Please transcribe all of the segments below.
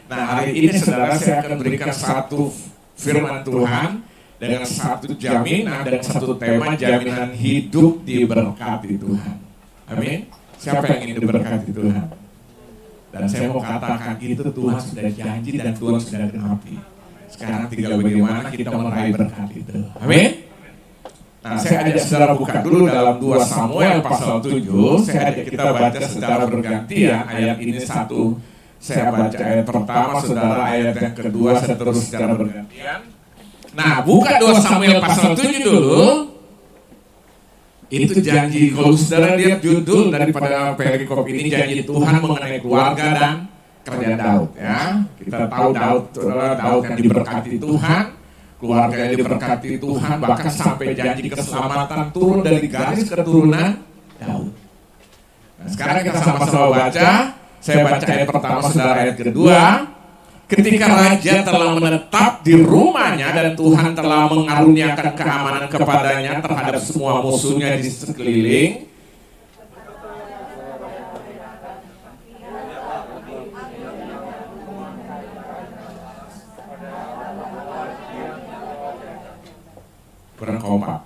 Nah, hari ini saudara saya akan berikan satu firman Tuhan dengan satu jaminan dan satu tema jaminan hidup diberkati Tuhan. Amin. Siapa yang ingin diberkati Tuhan? Dan saya mau katakan itu Tuhan sudah janji dan Tuhan sudah genapi. Sekarang tinggal bagaimana kita meraih berkat itu. Amin. Nah, saya ajak saudara buka dulu dalam 2 Samuel pasal 7. Saya ajak kita baca secara bergantian. Ayat ini satu, saya baca ayat pertama, saudara ayat yang kedua, saya terus secara bergantian. Nah, buka 2 Samuel pasal 7 dulu. Itu janji, kalau saudara lihat judul daripada perikop ini, janji Tuhan mengenai keluarga dan kerajaan Daud. Ya, kita tahu Daud yang diberkati Tuhan, keluarga yang diberkati Tuhan, bahkan sampai janji keselamatan turun dari garis keturunan Daud. Nah, sekarang kita sama-sama baca. Saya baca ayat pertama, saudara ayat kedua. Ketika raja telah menetap di rumahnya dan Tuhan telah mengaruniakan keamanan kepadanya terhadap semua musuhnya di sekeliling, kurang kompak.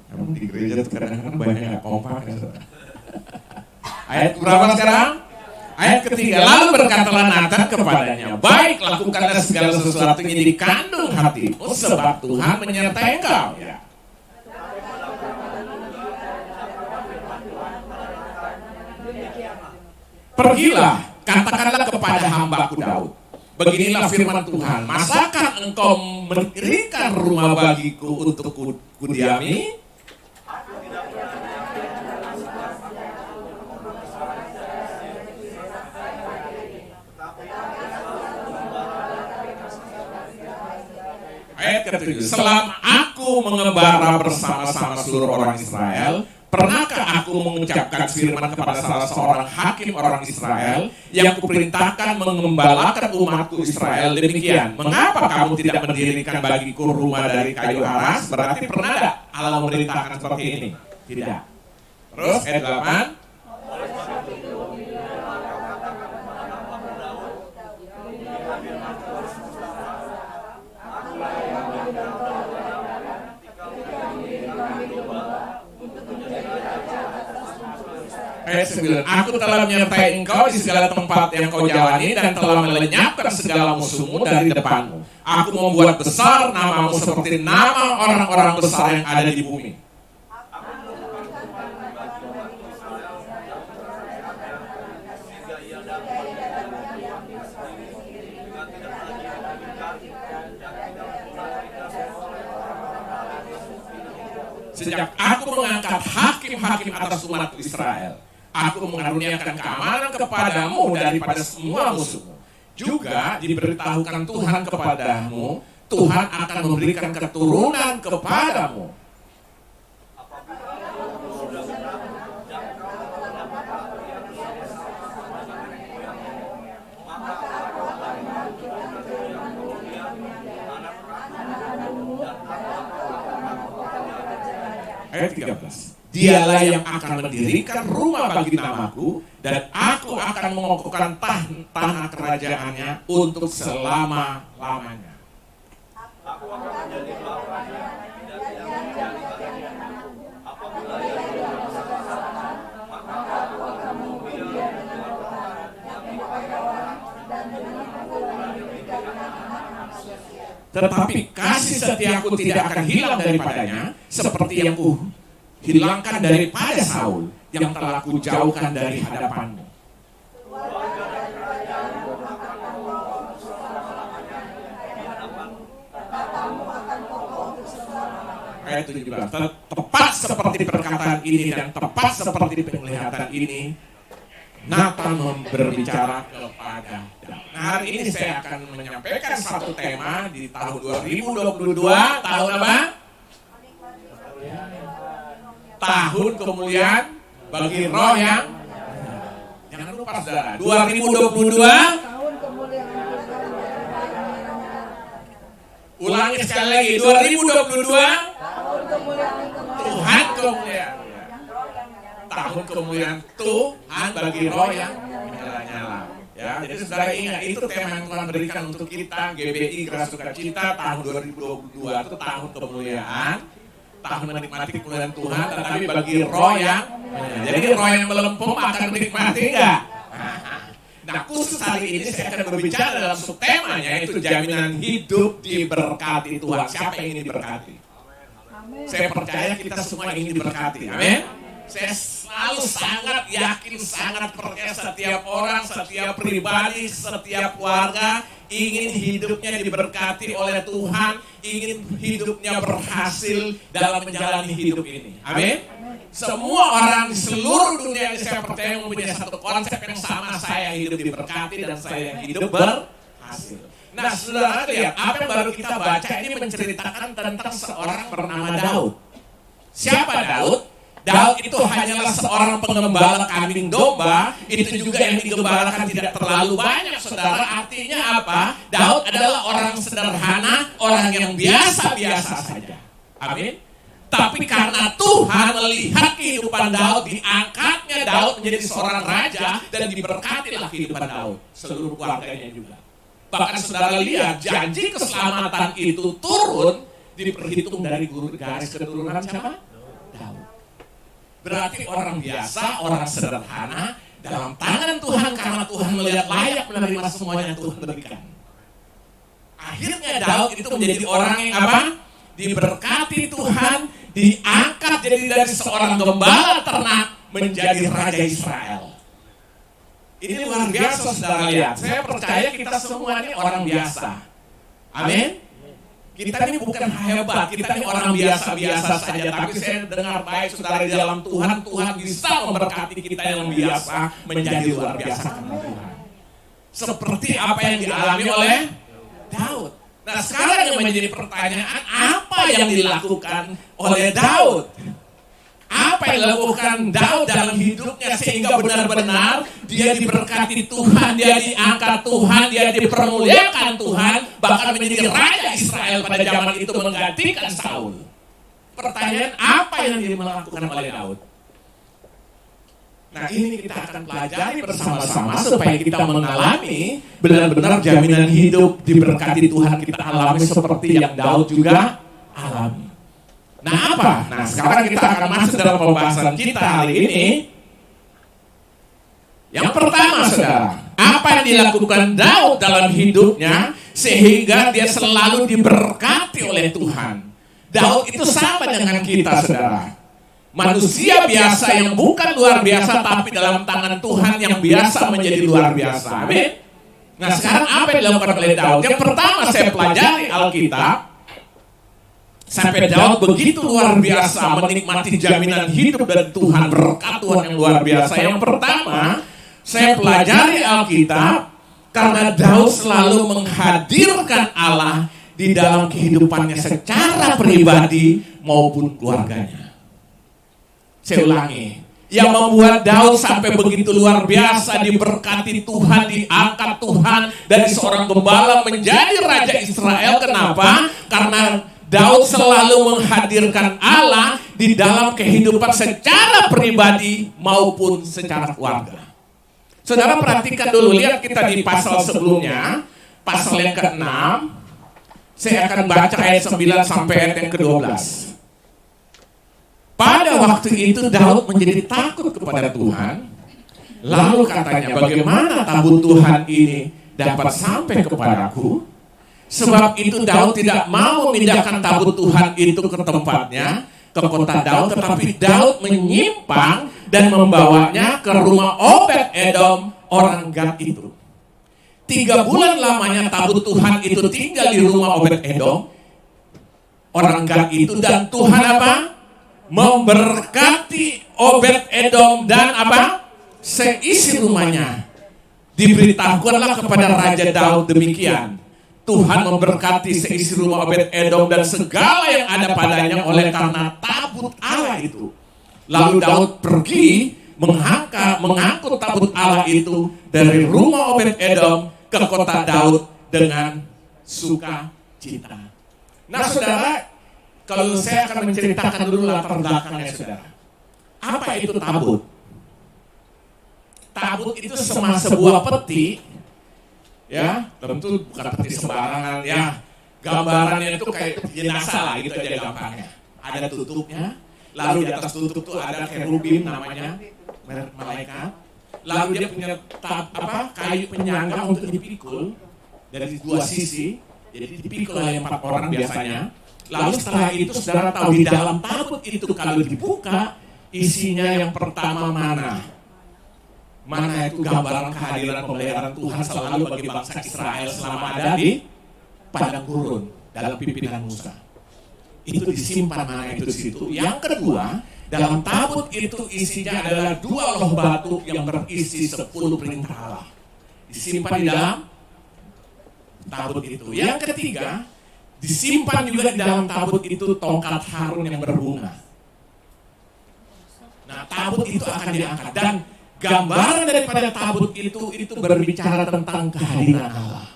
Namun di gereja kadang-kadang banyak nggak kompak. Ayat berapa sekarang? Ayat ketiga, lalu berkatalah Natan kepadanya, baik, lakukanlah segala sesuatu yang dikandung hatimu, sebab Tuhan menyertai engkau. Ya. Pergilah, katakanlah kepada hambaku Daud, beginilah firman Tuhan, masakah engkau mendirikan rumah bagiku untuk kudiami? Ayat ke-7, selama aku mengembara bersama-sama seluruh orang Israel, pernahkah aku mengucapkan firman kepada salah seorang hakim orang Israel yang kuperintahkan mengembalakan umatku Israel demikian? Mengapa kamu tidak mendirikan bagiku rumah dari kayu aras? Berarti pernah tidak Allah memerintahkan seperti ini? Tidak. Terus ayat 8. Ayat 9, aku telah menyertai engkau di segala tempat yang kau jalani dan telah melenyapkan segala musuhmu dari depanmu. Aku membuat besar namamu seperti nama orang-orang besar yang ada di bumi. Sejak aku mengangkat hakim-hakim atas umat Israel, aku mengaruniakan keamanan kepadamu daripada semua musuhmu. Juga diberitahukan Tuhan kepadamu, Tuhan akan memberikan keturunan kepadamu. Ayat 13. Dialah yang akan mendirikan rumah bagi namaku, dan aku akan mengokohkan tanah kerajaannya untuk selama-lamanya. Tetapi kasih setiaku tidak akan hilang daripadanya, seperti yang hilangkan daripada Saul, yang telah kujauhkan dari hadapanmu. Ayat 17, tepat seperti perkataan ini dan tepat seperti penglihatan ini, Natan berbicara kepada Daud. Nah, hari ini saya akan menyampaikan satu tema di tahun 2022. Tahun apa? Tahun kemuliaan bagi roh yang jangan lupa saudara. 2022. Ulangi sekali lagi. 2022. Tuhan kemuliaan. Tahun kemuliaan Tuhan bagi roh yang menyala-nyala. Ya, jadi saudara ingat, itu tema yang Tuhan berikan untuk kita, GBI Geras Sukacita tahun 2022 itu tahun kemuliaan, tahun menikmati kemuliaan Tuhan, tetapi bagi roh yang, jadi roh yang melempem akan menikmati enggak? Nah, khusus hari ini saya akan berbicara dalam subtemanya, yaitu jaminan hidup diberkati Tuhan. Siapa yang ingin diberkati? Saya percaya kita semua ingin diberkati. Amin. Saya selalu sangat yakin, sangat percaya setiap orang, setiap pribadi, setiap keluarga ingin hidupnya diberkati oleh Tuhan, ingin hidupnya berhasil dalam menjalani hidup ini. Amin. Semua orang di seluruh dunia ini saya percaya mempunyai satu konsep yang sama, saya hidup diberkati dan saya hidup berhasil. Nah, saudara lihat, apa yang baru kita baca ini menceritakan tentang seorang bernama Daud. Siapa Daud? Daud itu hanyalah seorang pengembala kambing domba, itu juga yang digembalakan tidak terlalu banyak, saudara. Artinya apa? Daud adalah orang sederhana, orang yang biasa-biasa saja. Amin. Tapi karena Tuhan melihat kehidupan Daud, diangkatnya Daud menjadi seorang raja dan diberkatilah kehidupan Daud, seluruh keluarganya juga. Bahkan saudara lihat, janji keselamatan itu turun diperhitung dari garis keturunan siapa? Daud. Berarti orang biasa, orang sederhana dalam tangan Tuhan karena Tuhan melihat layak menerima semuanya Tuhan berikan. Akhirnya Daud itu menjadi orang yang apa? Diberkati Tuhan, diangkat jadi dari seorang gembala ternak menjadi raja Israel. Ini luar biasa saudara lihat. Saya percaya kita semua ini orang biasa. Amin. Kita ini bukan hebat, kita ini orang biasa-biasa saja. Tapi saya dengar baik saudara di dalam Tuhan, Tuhan bisa memberkati kita yang biasa menjadi luar biasa karena Tuhan. Seperti apa yang dialami oleh Daud. Nah, sekarang yang menjadi pertanyaan, apa yang dilakukan oleh Daud? Apa yang dilakukan Daud dalam hidupnya sehingga benar-benar dia diberkati Tuhan, dia diangkat Tuhan, dia dipermuliakan Tuhan, bahkan menjadi raja Israel pada zaman itu menggantikan Saul. Pertanyaan, apa yang dilakukan oleh Daud? Nah, ini kita akan pelajari bersama-sama supaya kita mengalami benar-benar jaminan hidup diberkati Tuhan kita alami seperti yang Daud juga alami. Nah, apa? Nah, sekarang kita akan masuk dalam pembahasan kita hari ini. Yang pertama, saudara, apa yang dilakukan Daud dalam hidupnya sehingga dia selalu diberkati oleh Tuhan. Daud itu sama dengan kita, saudara. Manusia biasa yang bukan luar biasa, tapi dalam tangan Tuhan yang biasa menjadi luar biasa. Amin. Nah, sekarang apa yang dilakukan oleh Daud? Yang pertama saya pelajari Alkitab, sampai Daud begitu luar biasa menikmati jaminan hidup dari Tuhan, berkat Tuhan yang luar biasa. Yang pertama saya pelajari Alkitab karena Daud selalu menghadirkan Allah di dalam kehidupannya secara pribadi maupun keluarganya. Saya ulangi, yang membuat Daud sampai begitu luar biasa diberkati Tuhan, diangkat Tuhan dari seorang gembala menjadi raja Israel. Kenapa? Karena Daud selalu menghadirkan Allah di dalam kehidupan secara pribadi maupun secara keluarga. Saudara perhatikan dulu, lihat kita di pasal sebelumnya, pasal yang ke-6. Saya akan baca ayat 9 sampai ayat yang ke-12. Pada waktu itu Daud menjadi takut kepada Tuhan. Lalu katanya, bagaimana tabut Tuhan ini dapat sampai kepadaku? Sebab itu Daud tidak mau memindahkan tabut Tuhan itu ke tempatnya, ke kota Daud, tetapi Daud menyimpang dan membawanya ke rumah Obed-Edom orang Gad itu. 3 bulan lamanya tabut Tuhan itu tinggal di rumah Obed-Edom orang Gad itu, dan Tuhan apa? Memberkati Obed-Edom dan apa? Seisi rumahnya. Diberitahukanlah kepada Raja Daud demikian. Tuhan memberkati seisi rumah Obed-Edom dan segala yang ada padanya oleh karena tabut Allah itu. Lalu Daud pergi mengangkut tabut Allah itu dari rumah Obed-Edom ke kota Daud dengan sukacita. Nah, saudara, kalau saya akan menceritakan dulu latar belakangnya, saudara. Apa itu tabut? Tabut itu sebuah peti Ya, tentu bukan peti sembarangan ya. Gambarannya itu kayak jenazah lah gitu aja gampangnya. Ada tutupnya, lalu di atas tutup itu ada kerubim namanya, malaikat. Lalu dia punya kayu penyangga untuk dipikul dari dua sisi. Jadi dipikul oleh 4 orang biasanya. Lalu setelah itu saudara tahu di dalam tabut itu kalau dibuka isinya yang pertama mana? Mana itu gambaran kehadiran pemeliharaan Tuhan selalu bagi bangsa Israel selama ada di padang gurun dalam pimpinan Musa. Itu disimpan mana itu di situ. Yang kedua, dalam tabut itu isinya adalah 2 loh batu yang berisi 10 perintah Allah. Disimpan di dalam tabut itu. Yang ketiga, disimpan juga di dalam tabut itu tongkat Harun yang berbunga. Nah, tabut itu akan diangkat dan gambaran daripada tabut itu berbicara tentang kehadiran Allah.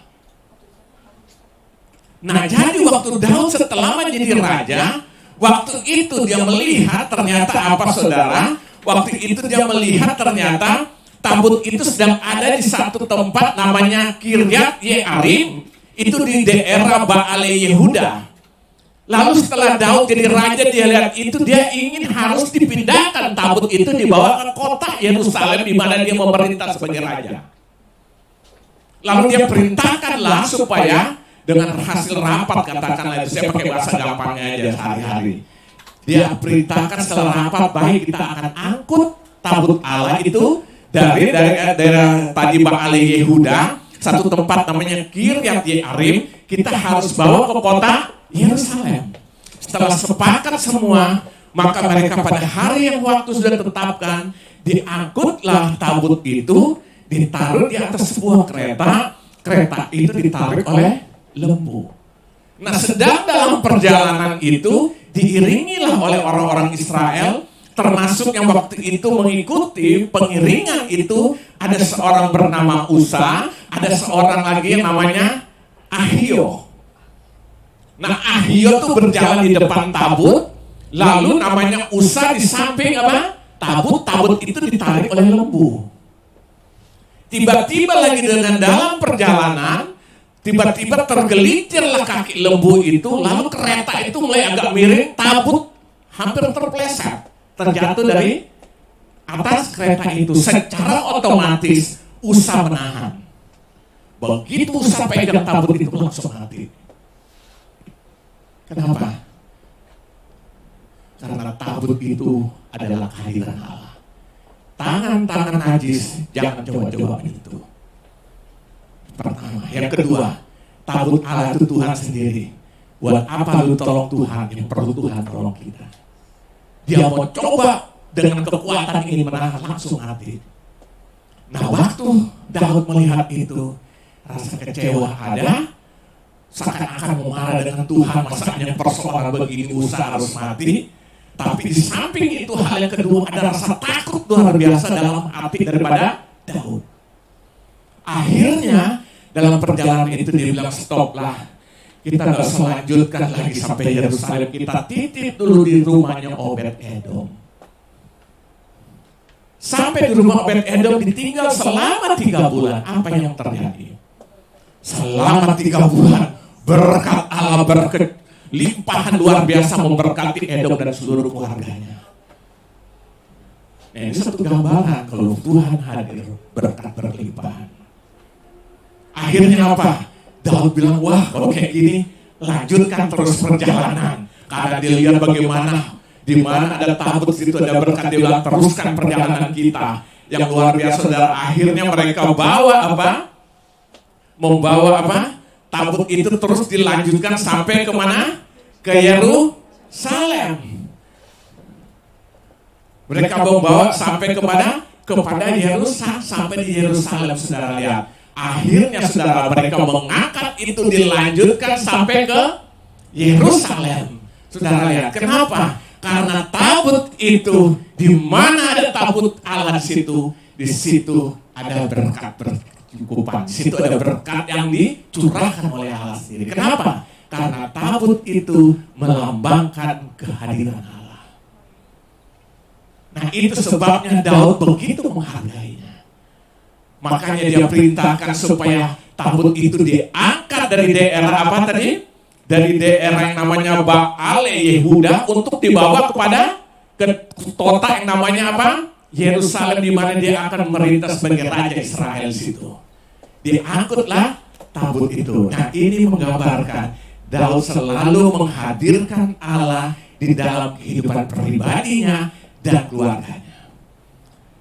Nah, jadi waktu Daud setelah menjadi raja, waktu itu dia melihat ternyata apa saudara? Waktu itu dia melihat ternyata tabut itu sedang ada di satu tempat namanya Kiryat Yearim, itu di daerah Baale Yehuda. Lalu setelah Daud jadi raja, dia lihat itu, dia ingin harus dipindahkan tabut itu dibawa ke kota Yerusalem di mana dia memerintah sebagai raja. Lalu dia perintahkanlah supaya dengan hasil rapat, katakanlah itu, saya pakai bahasa gampangnya aja sehari-hari. Dia perintahkan setelah rapat, baik kita akan angkut tabut Allah itu dari daerah tadi Baale Yehuda, satu tempat namanya Kiryat Yearim, kita harus bawa ke kota Yerusalem. Setelah sepakat semua, maka mereka pada hari yang waktu sudah ditetapkan, diangkutlah tabut itu, ditaruh di atas sebuah kereta. Kereta itu ditarik oleh lembu. Nah, sedang dalam perjalanan itu diiringilah oleh orang-orang Israel, termasuk yang waktu itu mengikuti pengiringan itu ada seorang bernama Usa, ada seorang lagi yang namanya Ahio. Nah, Ahio itu berjalan di depan tabut, lalu namanya Usa di samping apa? Tabut. Tabut itu ditarik oleh lembu. Tiba-tiba lagi dengan dalam perjalanan, tiba-tiba tergelincirlah kaki lembu itu, lalu kereta itu mulai agak miring, tabut hampir terpeleset, terjatuh dari atas kereta itu. Secara otomatis Usa menahan. Begitu Usa pegang tabut itu langsung mati. Kenapa? Karena tabut itu adalah kehadiran Allah. Tangan-tangan najis jangan coba-coba itu. Pertama. Yang kedua, tabut Allah itu Tuhan sendiri. Buat apa lu tolong Tuhan? Yang perlu Tuhan tolong kita. Dia mau coba dengan kekuatan ini menahan, langsung mati. Nah, waktu Daud melihat itu, rasa kecewa ada, seakan-akan marah dengan Tuhan, masanya persoalan begini Usa harus mati. Tapi di samping itu hal yang kedua ada rasa takut luar biasa dalam hati daripada Daud. Akhirnya dalam perjalanan itu dia bilang, stoplah, kita gak usah lanjutkan lagi sampai Yerusalem, kita titip dulu di rumahnya Obed-Edom. Sampai di rumah Obed-Edom ditinggal selama 3 bulan. Apa yang terjadi? Selama 3 bulan berkat Allah, limpahan luar biasa memberkati Edom dan seluruh keluarganya. Nah, ini satu gambaran kalau Tuhan hadir, berkat berlimpahan. Akhirnya apa? Daud bilang, wah kalau kayak gini lanjutkan terus perjalanan. Karena dia lihat bagaimana di mana ada tabut situ ada berkat, dia bilang teruskan perjalanan kita yang luar biasa. Dan akhirnya mereka membawa tabut itu terus dilanjutkan sampai kemana? Ke Yerusalem. Mereka membawa sampai kepada Yerusalem, sampai di Yerusalem, saudara lihat. Akhirnya saudara, mereka mengangkat itu dilanjutkan sampai ke Yerusalem. Saudara lihat, kenapa? Karena tabut itu, di mana ada tabut Allah di situ ada berkat berkecukupan. Di situ ada berkat yang dicurahkan oleh Allah sendiri. Kenapa? Karena tabut itu melambangkan kehadiran Allah. Nah, itu sebabnya Daud begitu menghargainya. Makanya dia perintahkan supaya tabut itu diangkat dari daerah apa tadi? Dari daerah yang namanya Baale Yehuda untuk dibawa ke kota yang namanya apa? Yerusalem, di mana dia akan merintah sebagai raja Israel di situ. Diangkutlah tabut itu. Nah, ini menggambarkan Daud selalu menghadirkan Allah di dalam kehidupan pribadinya dan keluarganya.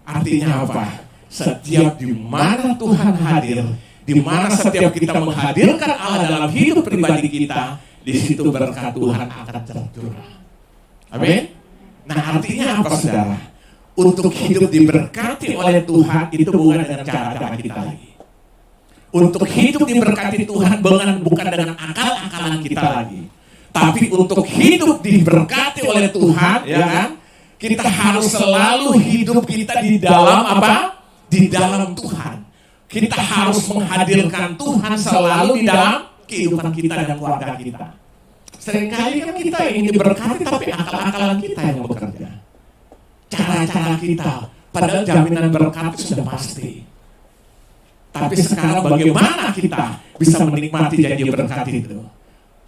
Artinya apa? Setiap di mana Tuhan hadir, di mana setiap kita menghadirkan Allah dalam hidup pribadi kita, di situ berkat Tuhan akan tercurah. Amin. Nah, artinya apa, saudara? Untuk hidup diberkati oleh Tuhan itu bukan dengan cara-cara kita lagi. Untuk hidup diberkati Tuhan bukan dengan akal-akalan kita lagi. Tapi untuk hidup diberkati oleh Tuhan, ya kan? Kita harus selalu hidup kita di dalam apa? Di dalam Tuhan. Kita harus menghadirkan Tuhan selalu di dalam kehidupan kita dan keluarga kita. Seringkali kan kita ingin diberkati, tapi akal-akalan kita yang bekerja. Cara-cara kita, padahal jaminan berkat itu sudah pasti. Tapi sekarang bagaimana kita bisa menikmati janji berkat itu?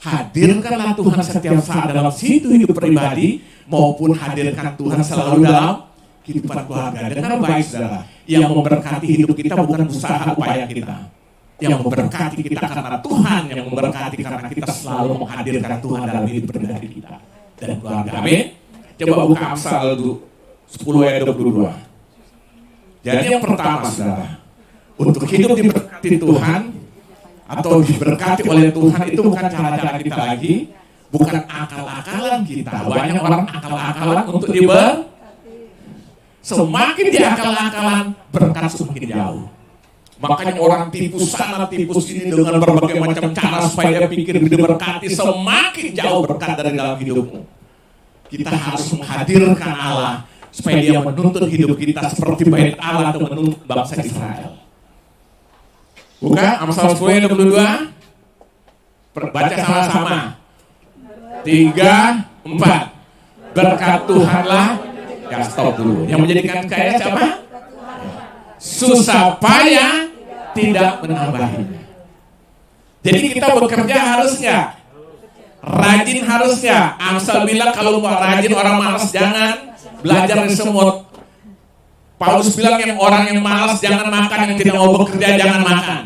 Hadirkanlah Tuhan setiap saat dalam situ hidup pribadi, maupun hadirkan Tuhan selalu dalam kehidupan keluarga. Dengar baik, saudara, yang memberkati hidup kita bukan usaha upaya kita. Yang memberkati kita karena Tuhan, yang memberkati karena kita selalu menghadirkan Tuhan dalam hidup pribadi kita dan keluarga. Amin. Coba buka Amsal 10 ayat 22. Jadi yang pertama, saudara, untuk hidup diberkati Tuhan atau diberkati oleh Tuhan itu bukan cara-cara kita lagi, bukan akal-akalan kita. Banyak orang akal-akalan untuk semakin diakal-akalan, berkat semakin jauh. Makanya orang tipu sana, tipu sini dengan berbagai macam cara supaya dia pikir diberkati, semakin jauh berkat dari dalam hidupmu. Kita harus menghadirkan Allah supaya dia menuntun hidup kita seperti bait Allah atau menuntun bangsa Israel. Buka Amsal 10 ayat 22. Baca sama-sama. 3, 4. Berkat Tuhanlah. Ya, stop dulu. Yang menjadikan kaya siapa? Susah payah tidak menambahinya. Jadi kita bekerja harus nggak? Rajin harus nggak? Amsal bilang kalau mau rajin, orang malas jangan. Belajar dari semut. Paulus bilang yang orang yang malas jangan makan, yang tidak mau bekerja jangan makan.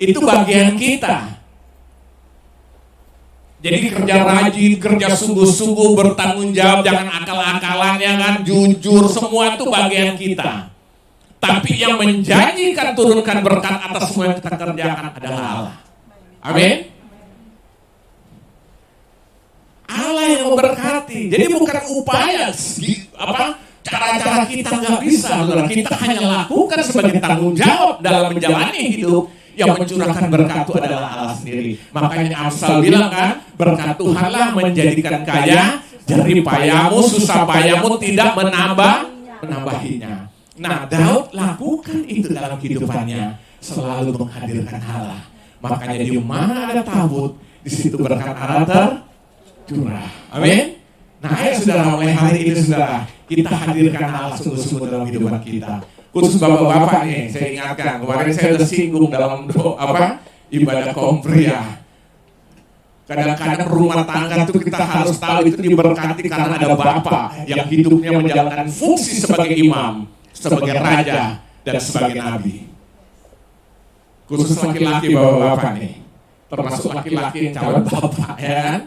Itu bagian kita. Jadi kerja rajin, kerja sungguh-sungguh, bertanggung jawab, jangan akal-akalannya kan, jujur, semua itu bagian kita. Tapi yang menjanjikan turunkan berkat atas semua yang kita kerjakan adalah Allah. Amin. Allah yang memberkati. Jadi bukan upaya cara-cara kita nggak bisa. Kita hanya lakukan sebagai tanggung jawab dalam menjalani hidup. Yang mencurahkan berkat itu adalah Allah sendiri. Makanya Amsal bilang kan, berkat Tuhanlah menjadikan kaya, jerih payamu, susah payamu tidak menambahinya. Nah, Daud lakukan itu dalam kehidupannya, selalu menghadirkan Allah. Makanya di mana ada tabut, di situ berkat Allah tercurah. Amin. Nah, ayo saudara, mulai hari ini saudara, kita hadirkan Allah sungguh-sungguh dalam kehidupan kita. Khusus bapak-bapak nih, saya ingatkan, kemarin saya sudah singgung dalam ibadah kompria. Kadang-kadang rumah tangga itu kita harus tahu itu diberkati karena ada bapak yang hidupnya menjalankan fungsi sebagai imam, sebagai raja, dan sebagai nabi. Khusus laki-laki bapak-bapak nih, termasuk laki-laki yang calon bapak, ya kan?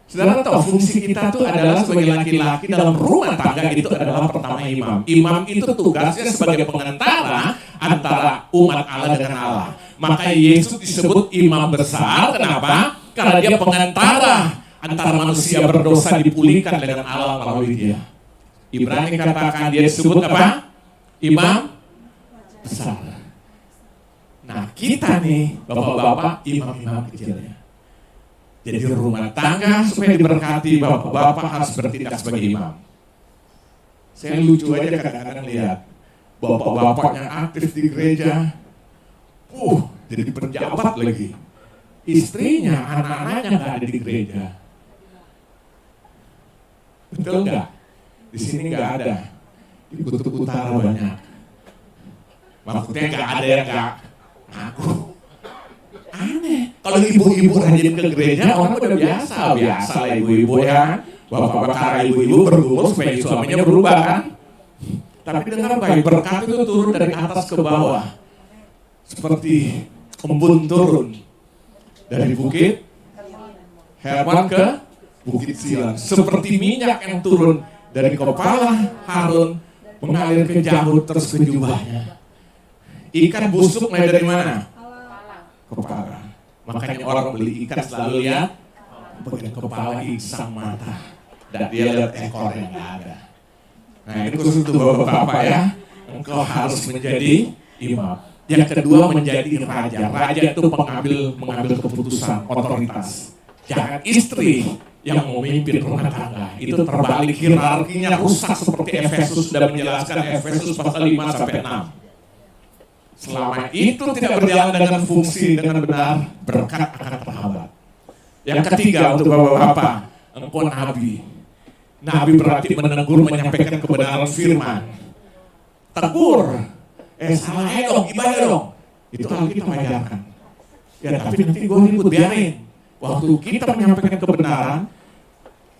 Saudara tahu fungsi kita itu adalah sebagai laki-laki dalam rumah tangga itu adalah pertama imam. Imam itu tugasnya sebagai pengantara antara umat Allah dengan Allah. Maka Yesus disebut imam besar. Kenapa? Karena dia pengantara antara manusia berdosa dipulihkan dengan Allah melalui dia. Ibrani katakan dia disebut apa? Imam besar. Nah kita nih bapak-bapak imam-imam kecilnya. Jadi rumah tangga supaya diberkati, bapak-bapak harus bertindak sebagai imam. Saya lucu aja kadang-kadang lihat bapak-bapak yang aktif di gereja, jadi pejabat lagi. Istrinya, anak-anaknya nggak ada di gereja. Betul nggak? Di sini nggak ada. Di Kutub Utara banyak. Maksudnya nggak ada yang nggak ngaku. aneh. Kalau ibu-ibu rajin ke gereja, orang udah biasa lah ibu-ibu ya. Bapak-bapak ibu-ibu bergumul supaya suaminya berubah kan. Tapi dengar baik, berkat itu turun dari atas ke bawah. Seperti embun turun dari bukit Hermon ke bukit Sion. Seperti minyak yang turun dari kepala Harun mengalir ke janggut terus ke jubahnya. Ikan busuk mulai dari mana? Kepala. Makanya orang beli ikan selalu lihat bagian kepala, insang mata, dan dia lihat ekor yang nggak ada. Nah ini khusus untuk bapak-bapak ya. Engkau harus menjadi imam. Yang kedua menjadi raja. Raja itu mengambil keputusan, otoritas. Jangan istri yang memimpin rumah tangga. Itu terbalik, hierarkinya rusak seperti Efesus sudah menjelaskan, Efesus pasal 5 sampai 6. Selama itu tidak berjalan dengan fungsi dengan benar, berkat akan terhambat. Yang ketiga untuk bapak-bapak, engkau nabi. Nabi berarti menegur, menyampaikan kebenaran firman. Tegur, salah dong, gimana dong? Itu Alkitab ajarkan. Ya tapi nanti gue ribut, biarin. Waktu kita menyampaikan kebenaran,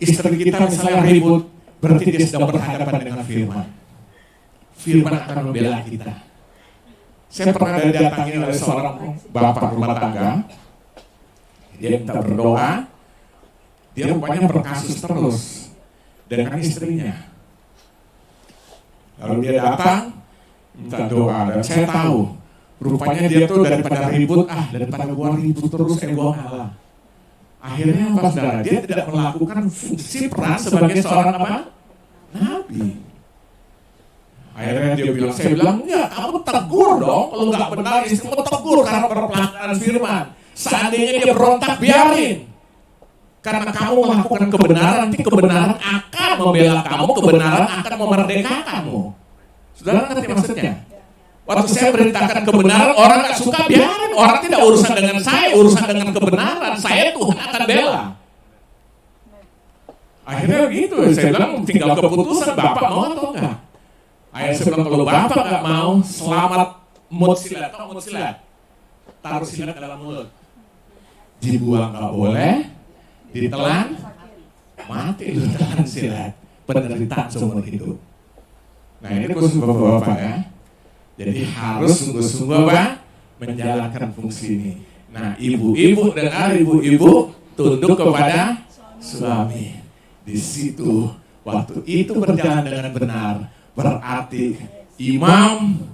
istri kita misalnya ribut, berarti dia sedang berhadapan dengan firman. Firman akan membela kita. Saya pernah didatangi oleh seorang bapak rumah tangga. Dia minta berdoa. Dia rupanya berkasus terus dengan istrinya. Lalu dia datang minta doa, dan saya tahu rupanya dia tuh daripada gua ribut terus gua ngalah. Akhirnya apa saudara? Dia tidak melakukan fungsi peran sebagai seorang apa? Nabi. Akhirnya dia bilang, saya bilang, enggak, kamu tegur dong. Kalau nggak benar, istrimu tegur karena berpelanggaran firman. Seandainya dia berontak, biarin. Karena kamu melakukan kebenaran, nanti kebenaran akan membela kamu, kebenaran akan memerdekakanmu. Saudara ngerti maksudnya? Waktu saya beritakan kebenaran, orang nggak suka, biarin. Orang tidak urusan dengan saya, urusan dengan kebenaran. Saya Tuhan akan bela. Akhirnya begitu, saya bilang tinggal keputusan, Bapak mau atau enggak? Akhirnya saya bilang, kalau Bapak nggak mau, selamat mut silat. Tahu mut silat? Taruh silat dalam mulut. Dibuang nggak boleh, ditelan, mati lu telan silat. Penderitaan seumur hidup. Nah ini khusus bapak-bapak ya. Jadi harus sungguh-sungguh menjalankan fungsi ini. Nah ibu-ibu, dengar ibu-ibu, tunduk kepada suami. Di situ waktu itu berjalan dengan benar, berarti imam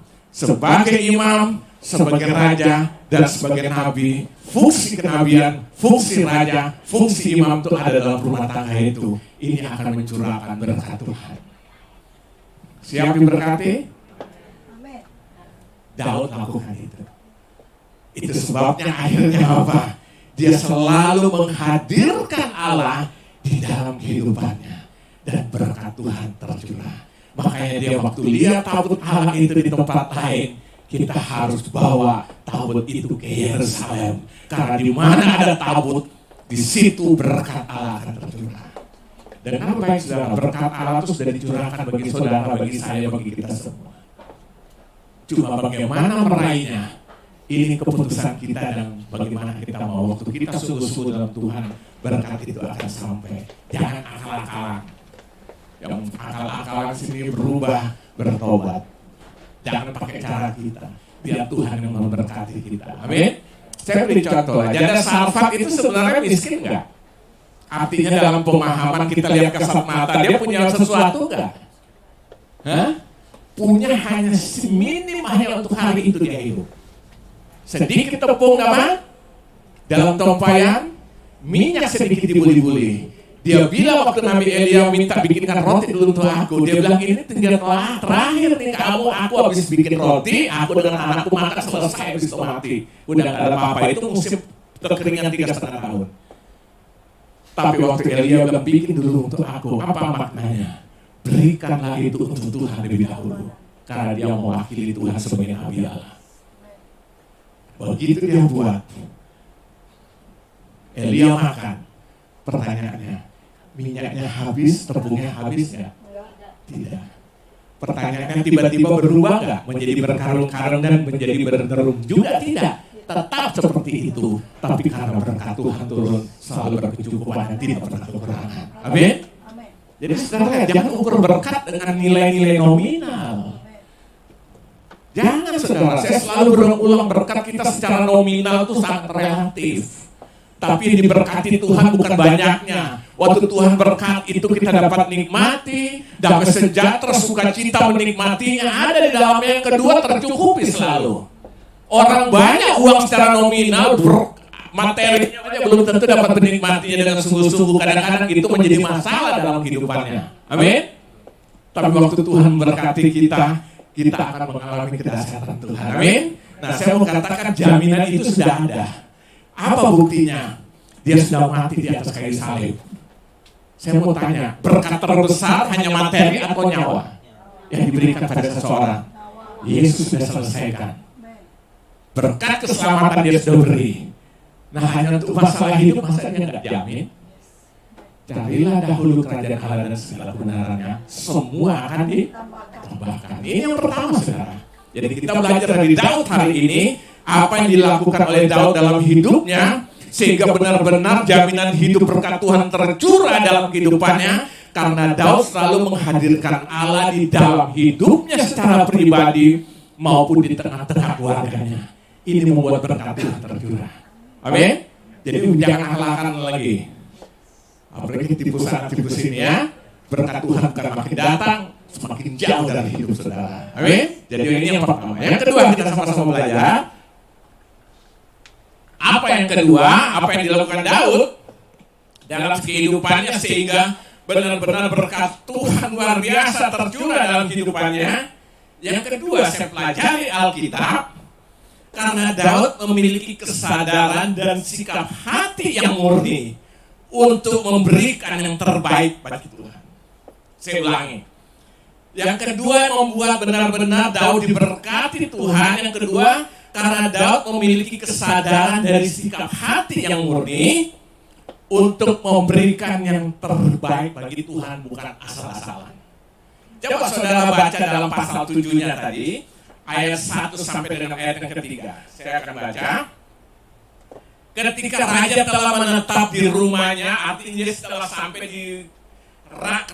sebagai raja dan sebagai nabi, fungsi kenabian, fungsi raja, fungsi imam itu ada dalam rumah tangga itu. Ini akan mencurahkan berkat Tuhan. Siap diberkati? Daud lakukan itu. Itu sebabnya akhirnya apa? Dia selalu menghadirkan Allah di dalam kehidupannya. Dan berkat Tuhan tercurah. Makanya dia waktu lihat tabut Allah itu di tempat lain, kita harus bawa tabut itu ke Yerusalem. Karena di mana ada tabut, di situ berkat Allah akan tercurah. Dan apa baik saudara, berkat Allah itu sudah dicurahkan bagi saudara, bagi saya, bagi kita semua. Cuma bagaimana meraihnya, ini keputusan kita dan bagaimana kita mau. Waktu kita sungguh-sungguh dalam Tuhan, berkat itu akan sampai. Jangan akal-akalan. Yang akal-akalan sini berubah, bertobat. Jangan pakai cara kita. Biar Tuhan yang memberkati kita. Amin. Saya beri contoh lah. Janda Sarfat itu sebenarnya miskin nggak? Artinya dalam pemahaman kita lihat kasat mata, dia punya sesuatu nggak? Hah? Punya hanya minim hanya untuk hari itu dia hidup. Sedikit tepung apa? Dalam tempayan, minyak sedikit dibuli-buli. Dia bilang waktu Nabi Elia minta bikinkan roti dulu untuk aku. Dia bilang ini tinggal terakhir nih kamu, aku habis bikin roti, aku dengan anakku makan selesai habis itu mati. Udah gak ada apa-apa, itu musim kekeringan 3,5 tahun. Tapi waktu Elia bilang bikin dulu untuk aku, apa maknanya? Berikanlah itu untuk Tuhan lebih dahulu. Karena dia mewakili Tuhan sebagai Nabi Allah. Begitu dia buat. Elia makan. Pertanyaannya, minyaknya habis, tepungnya habis nggak? Tidak. Pertanyaannya tiba-tiba berubah nggak? Menjadi berkarung-karung dan menjadi berderum? Juga tidak. tetap seperti itu. Tapi karena berkat Tuhan turun, selalu berkecukupan dan tidak pernah kekurangan. Amin. Jadi saudara, jangan ukur berkat dengan nilai-nilai nominal. Jangan saudara, saya selalu berulang berkat kita secara nominal itu sangat relatif. Tapi yang diberkati Tuhan bukan banyaknya. Waktu Tuhan berkat itu kita dapat nikmati, damai sejahtera, sukacita menikmatinya, ada di dalamnya. Yang kedua, tercukupi selalu. Orang banyak uang secara nominal, materinya aja belum tentu dapat menikmatinya dengan sungguh-sungguh. Kadang-kadang itu menjadi masalah dalam kehidupannya. Amin. Tapi waktu Tuhan berkati kita akan mengalami kedahsyatan Tuhan. Amin. Nah, saya mau katakan jaminan itu sudah ada. Apa buktinya? Dia sudah mati di atas kayu salib. Saya mau tanya, berkat terbesar hanya materi atau nyawa yang diberikan pada seseorang? Yesus sudah selesaikan. Berkat keselamatan dia sudah beri. Nah, hanya untuk masalah hidup masa dia tidak jamin? Carilah dahulu kerajaan Allah dan segala kebenarannya, semua akan ditambahkan. Ini yang pertama, saudara. Jadi kita belajar dari Daud hari ini, apa yang dilakukan oleh Daud dalam hidupnya, sehingga benar-benar jaminan hidup berkat Tuhan tercurah dalam kehidupannya, karena Daud selalu menghadirkan Allah di dalam hidupnya secara pribadi maupun di tengah-tengah keluarganya. Ini membuat berkat Tuhan tercurah. Amin. Jadi jangan halangkan lagi. Apalagi tipu sana tipu sini ya. Berkat Tuhan bukan makin datang, semakin jauh dari hidup saudara. Amin. Jadi ini yang pertama. Yang kedua, kita sama-sama belajar. Apa yang kedua, apa yang dilakukan Daud dalam kehidupannya sehingga benar-benar berkat Tuhan luar biasa tercurah dalam kehidupannya. Yang kedua, saya pelajari Alkitab karena Daud memiliki kesadaran dan sikap hati yang murni untuk memberikan yang terbaik bagi Tuhan. Saya ulangi. Yang kedua membuat benar-benar Daud diberkati Tuhan. Yang kedua, karena Daud memiliki kesadaran dari sikap hati yang murni untuk memberikan yang terbaik bagi Tuhan, bukan asal-asalan. Coba saudara baca dalam pasal 7-nya tadi, ayat 1 sampai dengan ayat yang ketiga. Saya akan baca. Ketika raja telah menetap di rumahnya, artinya dia setelah sampai di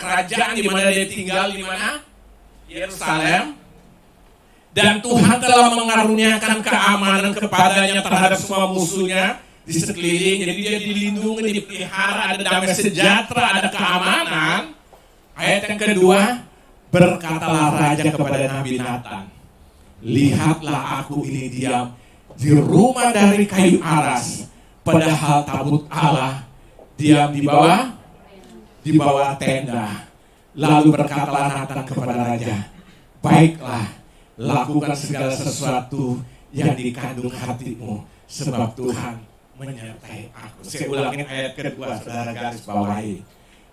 kerajaan di mana dia tinggal, di mana? Yerusalem. Dan Tuhan telah mengaruniakan keamanan kepadanya terhadap semua musuhnya di sekeliling. Jadi dia dilindungi, dipelihara, ada damai sejahtera, ada keamanan. Ayat yang kedua, berkatalah raja kepada Nabi Nathan, lihatlah aku ini diam di rumah dari kayu aras, padahal tabut Allah diam di bawah tenda. Lalu berkatalah Nathan kepada raja, baiklah, lakukan segala sesuatu yang dikandung hatimu, sebab Tuhan menyertai aku. Saya ulangin ayat kedua, saudara garis bawahi.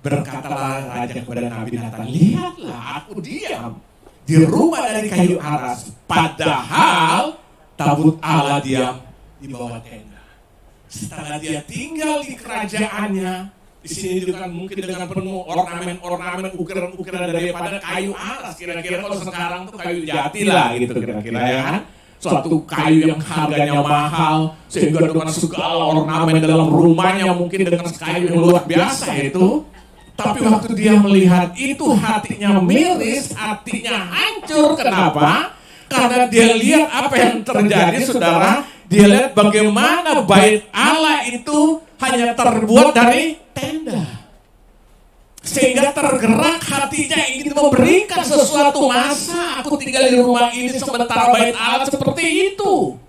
Berkatalah raja kepada Nabi Nathan, lihatlah aku diam di rumah dari kayu aras, padahal tabut Allah diam di bawah tenda. Setelah dia tinggal di kerajaannya, di sini juga mungkin dengan penuh ornamen-ornamen, ukiran-ukiran daripada kayu aras. Kira-kira kalau sekarang tuh kayu jati lah gitu kira-kira ya. Suatu kayu yang harganya mahal, sehingga dengan segala ornamen dalam rumahnya mungkin dengan kayu yang luar biasa itu. Tapi waktu dia melihat itu hatinya miris, hatinya hancur. Kenapa? Karena dia lihat apa yang terjadi, saudara. Dia lihat bagaimana bait Allah itu hanya terbuat dari tenda. Sehingga tergerak hatinya ingin memberikan sesuatu. Masa aku tinggal di rumah ini sementara bait Allah seperti itu?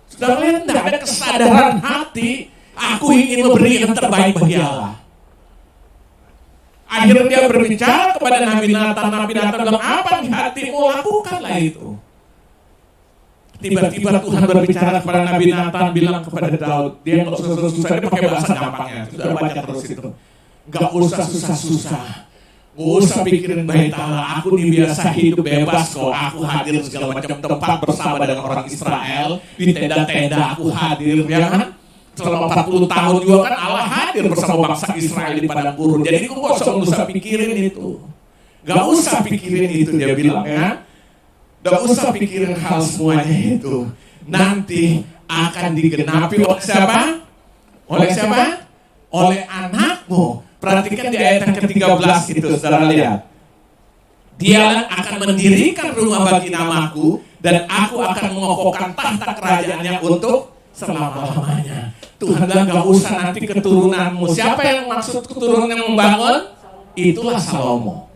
Saudara lihat, tidak ada kesadaran hati. Aku ingin memberi yang terbaik bagi Allah. Akhirnya dia berbicara kepada Nabi Nathan. Nabi Nathan bilang, apa di hatimu, lakukanlah itu. Tiba-tiba Tuhan berbicara kepada Nabi Nathan, bilang kepada Daud, dia nggak usah susah-susah, dia pakai bahasa gampangnya, sudah baca terus itu. Nggak usah susah-susah, nggak usah pikirin bait Allah, aku ini biasa hidup bebas kok, aku hadir segala macam tempat bersama dengan orang Israel, di tenda-tenda aku hadir, ya kan? Selama 40 tahun juga kan Allah hadir bersama bangsa Israel di padang gurun, jadi kok nggak usah pikirin itu. Nggak usah pikirin itu, dia bilang ya. Gak usah pikirin hal semuanya itu. nanti akan digenapi oleh siapa? Oleh siapa? Oleh anakmu. Perhatikan di ayat yang ke-13 itu, saudara lihat. Dia akan mendirikan rumah bagi namaku, dan aku akan mengokohkan tahta kerajaannya untuk selama-lamanya. Tuhan bilang gak usah nanti keturunanmu. Siapa yang maksud keturunan yang membangun? Itulah Salomo.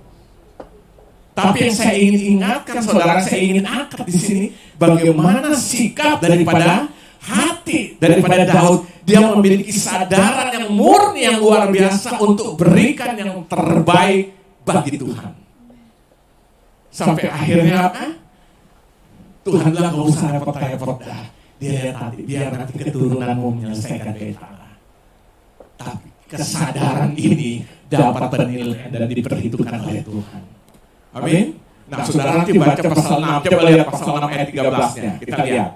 Tapi yang saya ingin ingatkan saudara, saya ingin angkat di sini bagaimana sikap daripada hati daripada Daud. Dia memiliki kesadaran yang murni yang luar biasa untuk berikan yang terbaik bagi Tuhan. Sampai akhirnya apa? Tuhan bilang gak usah repot-repot dah. Dia nanti, biar nanti keturunanmu menyelesaikan bait Allah. Tapi kesadaran ini dapat bernilai dan diperhitungkan oleh Tuhan. Amin. Nah, saudara nanti baca pasal 6, coba lihat pasal 6 ayat 13-nya. Kita lihat.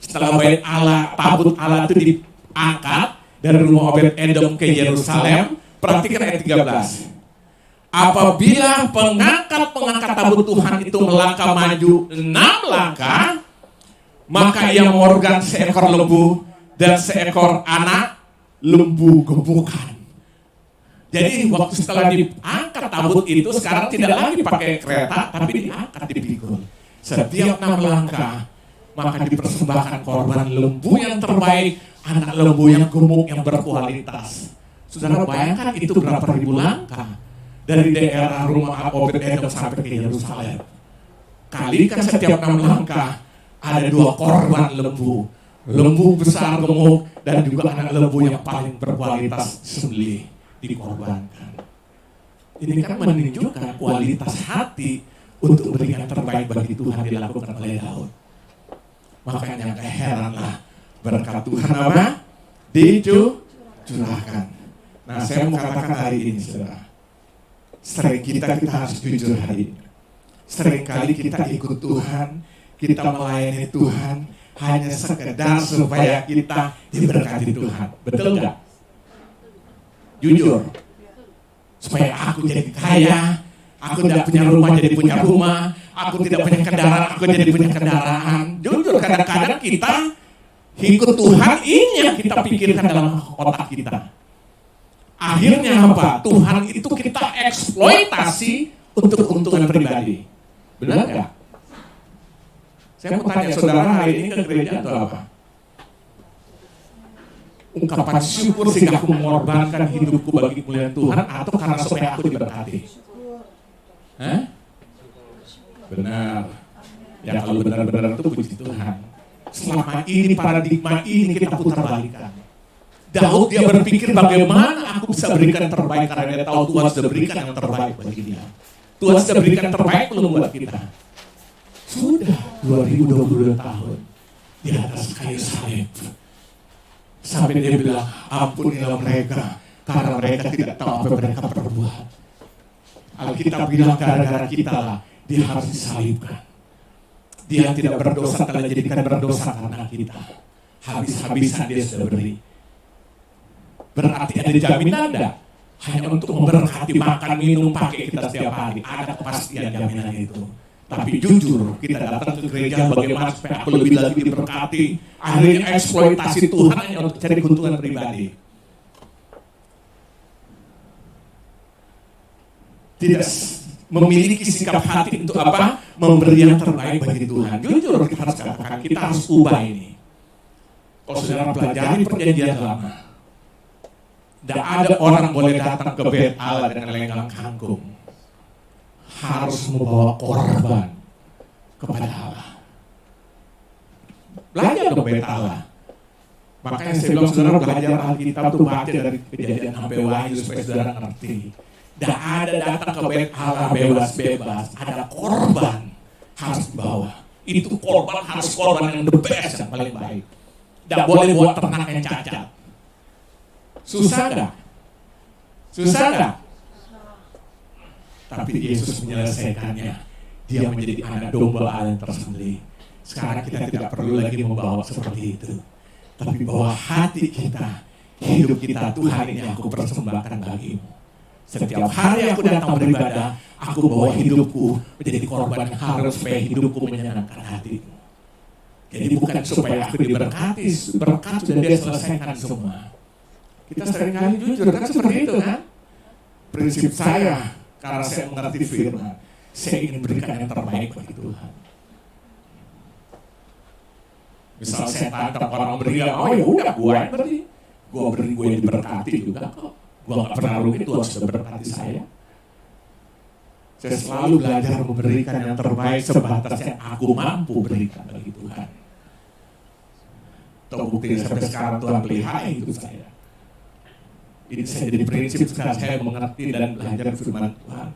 Setelah bait Allah, tabut Allah itu diangkat dari rumah Obed-Edom ke Yerusalem, perhatikan ayat 13. Apabila pengangkat tabut Tuhan itu melangkah maju 6 langkah, maka ia mengorban seekor lembu dan seekor anak lembu gebukan. Jadi waktu setelah diangkat tabut itu, sekarang tidak lagi pakai kereta, tapi diangkat dipikul. Setiap 6 langkah, maka dipersembahkan korban lembu yang terbaik, anak lembu yang gemuk yang berkualitas. Saudara bayangkan itu berapa ribu langkah dari daerah rumah Obed-Edom sampai ke Yerusalem. Kalikan setiap 6 langkah, ada 2 korban lembu. Lembu besar gemuk dan juga anak lembu yang paling berkualitas sembelih dikorbankan. Ini kan menunjukkan kualitas hati untuk berikan terbaik bagi Tuhan dilakukan oleh Daud. Makanya gak heranlah berkat Tuhan apa? Dicurahkan. Nah, saya mau katakan hari ini, saudara. Sering kita harus jujur hari ini. Seringkali kita ikut Tuhan, kita melayani Tuhan hanya sekedar supaya kita diberkati Tuhan. Betul nggak? Jujur. Supaya aku jadi kaya, aku tidak punya rumah jadi punya rumah, aku tidak punya kendaraan, aku jadi punya kendaraan. Jujur, kadang-kadang kita ikut Tuhan, ini yang kita pikirkan dalam otak kita. Akhirnya apa? Tuhan itu kita eksploitasi untuk keuntungan pribadi. Benar nggak? Saya mau tanya saudara hari ini ke gereja atau apa? Ungkapan syukur sehingga aku mengorbankan hidupku bagi kemuliaan Tuhan, atau karena supaya aku diberkati? Hah? Benar. Ya kalau benar-benar itu puji Tuhan. Selama ini paradigma ini kita putar balikan. Daud dia berpikir bagaimana aku bisa berikan terbaik karena dia tahu Tuhan sudah berikan yang terbaik bagi dia. Tuhan sudah berikan terbaik belum buat kita. Sudah 2022 tahun di atas kayu salib. Sampai dia bilang, ampunilah mereka karena mereka tidak tahu apa mereka perbuat. Alkitab bilang gara-gara kita lah dia harus disalibkan. Dia tidak berdosa telah jadikan berdosa karena kita. Habis-habisan dia sudah beri. Berarti ada jaminan enggak? Hanya untuk memberkati makan, minum, pakai kita setiap hari. Ada kepastian jaminan itu. Tapi jujur, kita datang ke gereja bagaimana supaya aku lebih lagi diberkati. Akhirnya eksploitasi Tuhan hanya untuk cari keuntungan pribadi. Tidak memiliki sikap hati untuk apa? Memberi yang terbaik bagi Tuhan. Jujur kita harus katakan, kita harus ubah ini. Kalau saudara pelajari perjanjian lama, tidak ada orang boleh datang ke bait Allah dengan lenggang kangkung. Harus membawa korban kepada Allah. Belajar dong bait Allah. Makanya saya bilang saudara belajar Alkitab itu baca dari Kejadian sampai Wahyu supaya saudara ngerti. Tidak ada datang ke bait Allah bebas-bebas. Ada korban harus dibawa. Itu korban harus korban yang the best, yang paling baik. Tidak boleh buat ternak yang cacat. Susah gak? Susah gak? Tapi Yesus menyelesaikannya. Dia menjadi anak domba Allah yang tersembelih. Sekarang kita tidak perlu lagi membawa seperti itu. Tapi bahwa hati kita, hidup kita, Tuhan ini aku persembahkan bagimu. Setiap hari aku datang beribadah, aku bawa hidupku menjadi korban yang harus supaya hidupku menyenangkan hatimu. Jadi bukan supaya aku diberkati, berkat sudah dia selesaikan semua. Kita seringkali jujur kan seperti itu kan. Prinsip saya, karena saya mengerti firman, saya ingin berikan yang terbaik bagi Tuhan. Misal saya tantang orang beri, oh ya udah gue yang beri. Gue beri, gue yang diberkati juga kok. Gue gak pernah rugi, Tuhan sudah berkati saya. Saya selalu belajar memberikan yang terbaik sebatas yang aku mampu berikan bagi Tuhan. Tahu buktinya sampai sekarang Tuhan pelihara hidup saya. Ini saya jadi prinsip sekarang saya mengerti dan belajar firman Tuhan.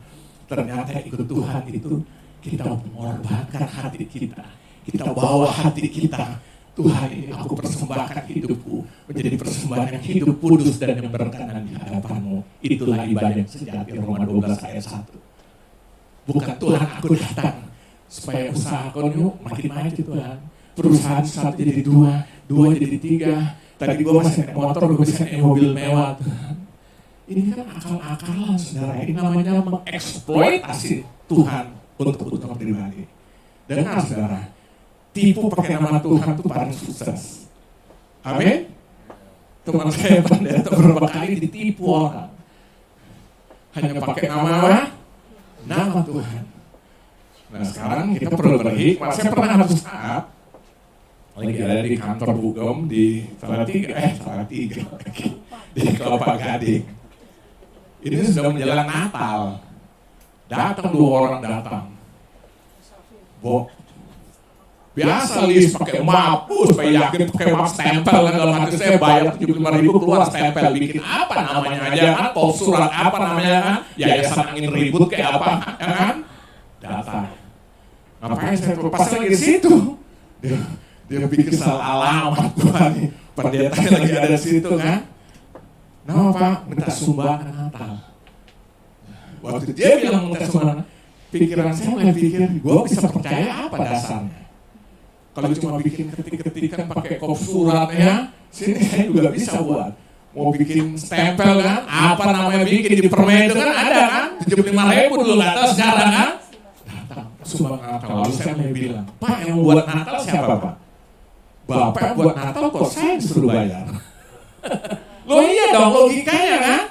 Ternyata ikut Tuhan itu kita mengorbankan hati kita. Kita bawa hati kita. Tuhan ini aku persembahkan hidupku menjadi persembahan yang hidup, kudus dan yang berkenan di hadapan-Mu. Itulah ibadah yang sejati. Roma 12 ayat 1. Bukan Tuhan aku datang supaya usaha kau makin maju Tuhan. Perusahaan satu jadi dua jadi tiga. Tadi gue masih naik motor, gue bisa naik mobil mewah Tuhan. Ini kan akal-akalan saudara. Ini namanya mengeksploitasi Tuhan untuk kebutuhan pribadi. Dengar saudara, tipu pakai nama Tuhan itu paling sukses. Amin. Teman saya pendeta beberapa kali ditipu orang. Hanya pakai nama apa? Nama Tuhan. Nah sekarang kita perlu berhikmat. Saya pernah satu saat lagi ada di kantor Bugem di Salatiga di Kelapa Gading. Ini sudah menjelang Natal. Datang 2 orang datang. Biasa Lis pakai map, supaya yakin pakai map stempel kan, dalam hati saya bayar 75.000 keluar stempel, bikin apa namanya aja kan, pop surat apa namanya kan, yayasan angin ribut kayak apa ya kan, datang. Ngapain saya pas lagi di situ, dia bikin salah alamat Tuhan, pendetanya lagi ada di situ kan. Nah Pak, minta sumbangan Natal. Waktu dia bilang minta sumbangan, pikiran saya mulai pikir, gue bisa percaya apa dasarnya? Kalau cuma bikin ketik-ketikan pakai kop surat ya, sini saya juga bisa buat. Mau bikin stempel kan, apa namanya bikin di permen itu kan ada kan, 75.000 dulu nggak tahu sekarang kan. Datang sumbangan Natal, lalu saya mulai bilang, Pak yang buat Natal siapa Pak? Bapak yang buat Natal kok saya disuruh bayar? Loh iya dong logikanya kan.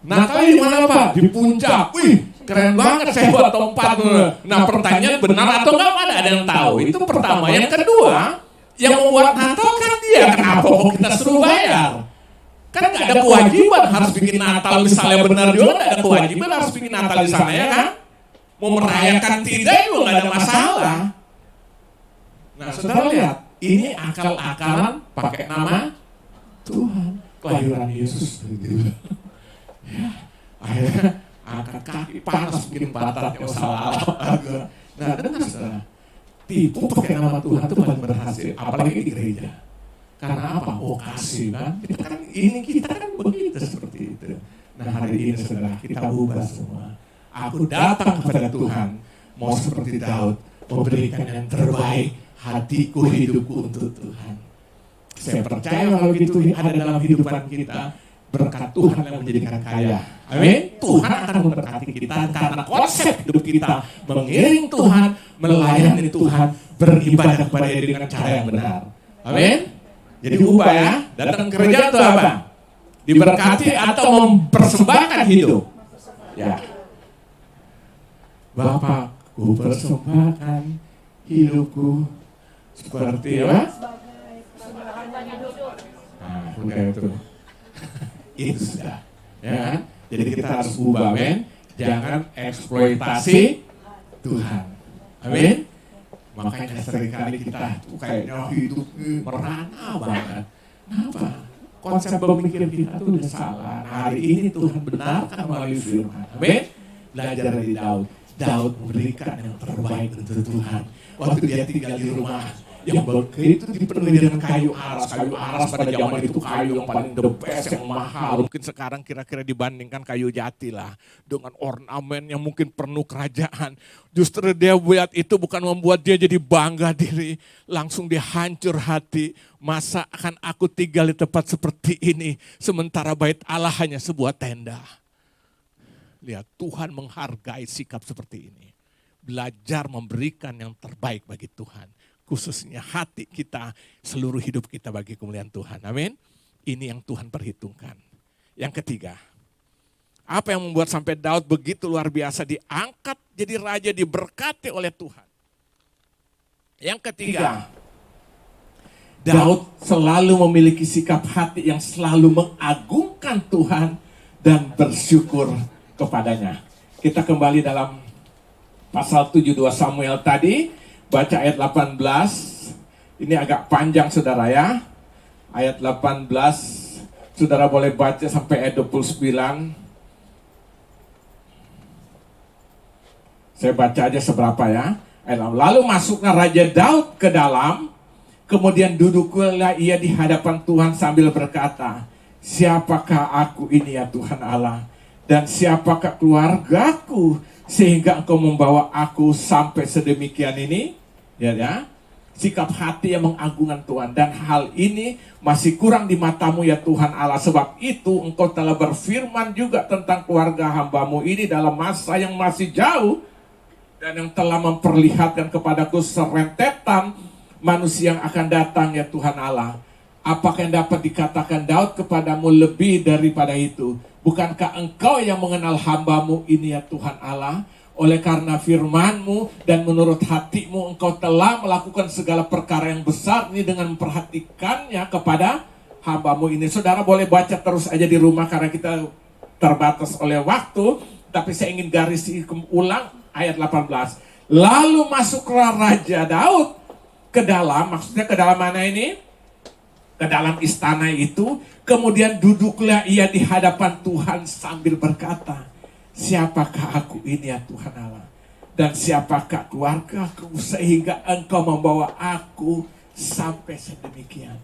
Natal di mana Pak? Di puncak. Wih, keren banget saya buat tempat. Nah pertanyaan benar atau enggak ada yang tahu. Itu pertama. Yang kedua, yang membuat Natal kan dia. Kenapa kok kita suruh bayar? Kan nggak ada kewajiban harus bikin Natal misalnya benar juga nggak ada kewajiban harus bikin Natal di sana ya kan? Mau merayakan tidak juga nggak ada masalah. Nah saudara lihat, ini akal-akalan pakai nama Tuhan. Kelahiran Yesus begitu. Ya, akhirnya angkat kaki panas bikin pantatnya salah. Nah dengar saudara, tipu pakai nama Tuhan itu paling berhasil, apalagi di gereja. Karena apa? Oh kasih kan? Kita kan begitu seperti itu. Nah hari ini saudara kita ubah semua. Aku datang kepada Tuhan, mau seperti Daud, memberikan yang terbaik hatiku, hidupku untuk Tuhan. Saya percaya kalau gitu ada dalam kehidupan kita berkat Tuhan yang menjadikan kaya. Amin. Tuhan akan memberkati kita karena konsep hidup kita mengiring Tuhan, melayani Tuhan, beribadah kepada Dia dengan cara yang benar. Amin. Jadi ubah ya, datang kerja itu apa? Diberkati atau mempersembahkan hidup. Ya. Bapak, ku persembahkan hidupku seperti apa? Nah, udah itu. Itu sudah. Ya kan? Jadi kita harus ubah, men. Jangan eksploitasi Tuhan. Amin. Makanya seringkali kita tuh kayaknya hidup merana banget. Kenapa? Konsep pemikiran kita tuh udah salah. Nah, hari ini Tuhan benarkan melalui firman. Amin. Belajar dari Daud. Daud memberikan yang terbaik untuk Tuhan. Waktu dia tinggal di rumah yang itu dipenuhi dengan kayu aras. Kayu aras pada zaman itu kayu yang paling the best, yang mahal. Mungkin sekarang kira-kira dibandingkan kayu jati lah. Dengan ornamen yang mungkin penuh kerajaan. Justru dia buat itu bukan membuat dia jadi bangga diri. Langsung dia hancur hati. Masa akan aku tinggal di tempat seperti ini. Sementara bait Allah hanya sebuah tenda. Lihat, Tuhan menghargai sikap seperti ini. Belajar memberikan yang terbaik bagi Tuhan. khususnya hati kita, seluruh hidup kita bagi kemuliaan Tuhan. Amin. Ini yang Tuhan perhitungkan. Yang ketiga, apa yang membuat sampai Daud begitu luar biasa diangkat jadi raja, diberkati oleh Tuhan? Yang ketiga, Daud selalu memiliki sikap hati yang selalu mengagungkan Tuhan dan bersyukur kepadanya. Kita kembali dalam pasal 72 Samuel tadi, baca ayat 18. Ini agak panjang saudara ya. Ayat 18, saudara boleh baca sampai ayat 29. Saya baca aja seberapa ya. Lalu masuklah Raja Daud ke dalam, kemudian duduklah ia di hadapan Tuhan sambil berkata, siapakah aku ini ya Tuhan Allah, dan siapakah keluargaku sehingga engkau membawa aku sampai sedemikian ini? Ya. Sikap hati yang mengagungkan Tuhan. Dan hal ini masih kurang di matamu ya Tuhan Allah. Sebab itu engkau telah berfirman juga tentang keluarga hambamu ini dalam masa yang masih jauh. Dan yang telah memperlihatkan kepadaku serentetan manusia yang akan datang ya Tuhan Allah. Apakah yang dapat dikatakan Daud kepadamu lebih daripada itu? Bukankah engkau yang mengenal hambamu ini ya Tuhan Allah? Oleh karena firman-Mu dan menurut hati-Mu engkau telah melakukan segala perkara yang besar ini dengan memperhatikannya kepada hamba-Mu ini. Saudara boleh baca terus aja di rumah karena kita terbatas oleh waktu. Tapi saya ingin garis ulang ayat 18. Lalu masuklah Raja Daud ke dalam, maksudnya ke dalam mana ini? Ke dalam istana itu. Kemudian duduklah ia di hadapan Tuhan sambil berkata, siapakah aku ini ya Tuhan Allah? Dan siapakah keluargaku sehingga engkau membawa aku sampai sedemikian?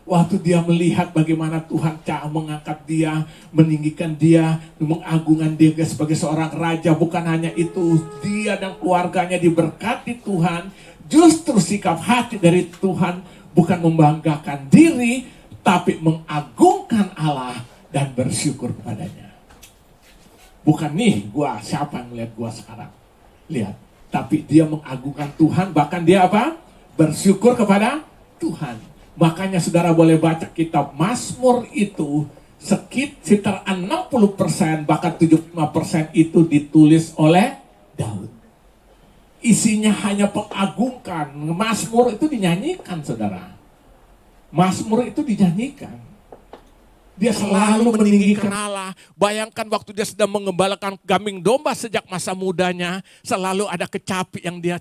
Waktu dia melihat bagaimana Tuhan mengangkat dia, meninggikan dia, mengagungkan dia sebagai seorang raja. Bukan hanya itu, dia dan keluarganya diberkati Tuhan. Justru sikap hati dari Tuhan bukan membanggakan diri, tapi mengagungkan Allah dan bersyukur kepadanya. Bukan nih gua, siapa yang melihat gua sekarang? Lihat, tapi dia mengagungkan Tuhan, bahkan dia apa? Bersyukur kepada Tuhan. Makanya saudara boleh baca kitab Mazmur itu sekitar 60%, bahkan 75% itu ditulis oleh Daud. Isinya hanya pengagungkan. Mazmur itu dinyanyikan saudara. Mazmur itu dinyanyikan. Dia selalu meninggikan Allah. Bayangkan waktu dia sedang mengembalakan kambing domba sejak masa mudanya, selalu ada kecapi yang dia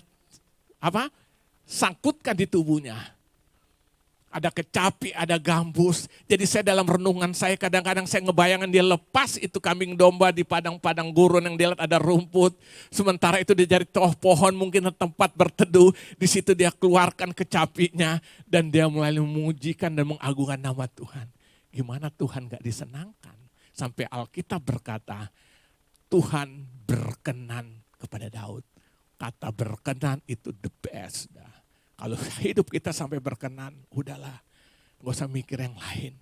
sangkutkan di tubuhnya. Ada kecapi, ada gambus. Jadi saya dalam renungan saya kadang-kadang saya ngebayangkan dia lepas itu kambing domba di padang-padang gurun yang dia lihat ada rumput. Sementara itu dia cari pohon mungkin tempat berteduh. Di situ dia keluarkan kecapinya dan dia mulai memujikan dan mengagungkan nama Tuhan. Gimana Tuhan gak disenangkan? Sampai Alkitab berkata, Tuhan berkenan kepada Daud. Kata berkenan itu the best. Kalau hidup kita sampai berkenan, udahlah. Gak usah mikir yang lain.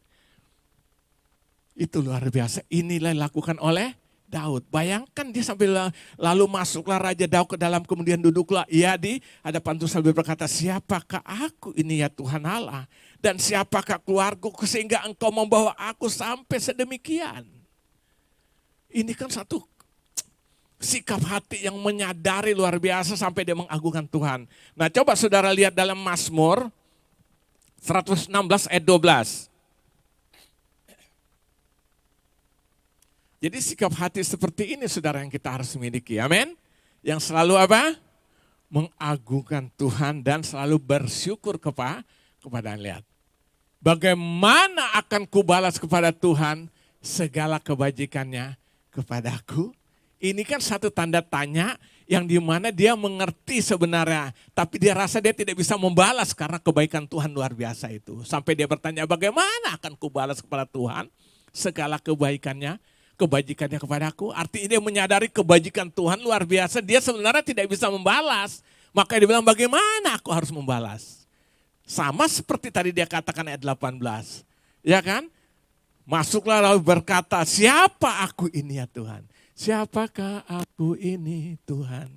Itu luar biasa. Inilah yang dilakukan oleh Daud. Bayangkan dia sambil lalu masuklah Raja Daud ke dalam, kemudian duduklah ia di hadapan Tuhan sambil berkata, siapakah aku ini ya Tuhan Allah? Dan siapakah keluargaku sehingga engkau membawa aku sampai sedemikian? Ini kan satu sikap hati yang menyadari luar biasa sampai dia mengagungkan Tuhan. Nah coba saudara lihat dalam Mazmur 116 ayat 12. Jadi sikap hati seperti ini saudara yang kita harus miliki, amin. Yang selalu apa? Mengagungkan Tuhan dan selalu bersyukur kepada lihat. Bagaimana akan kubalas kepada Tuhan segala kebajikannya kepadaku? Ini kan satu tanda tanya yang dimana dia mengerti sebenarnya. Tapi dia rasa dia tidak bisa membalas karena kebaikan Tuhan luar biasa itu. Sampai dia bertanya bagaimana akan kubalas kepada Tuhan segala kebajikannya kepadaku. Artinya dia menyadari kebajikan Tuhan luar biasa. Dia sebenarnya tidak bisa membalas. Maka dia bilang bagaimana aku harus membalas. Sama seperti tadi dia katakan ayat 18. Ya kan? Masuklah lalu berkata, siapa aku ini ya Tuhan? Siapakah aku ini Tuhan?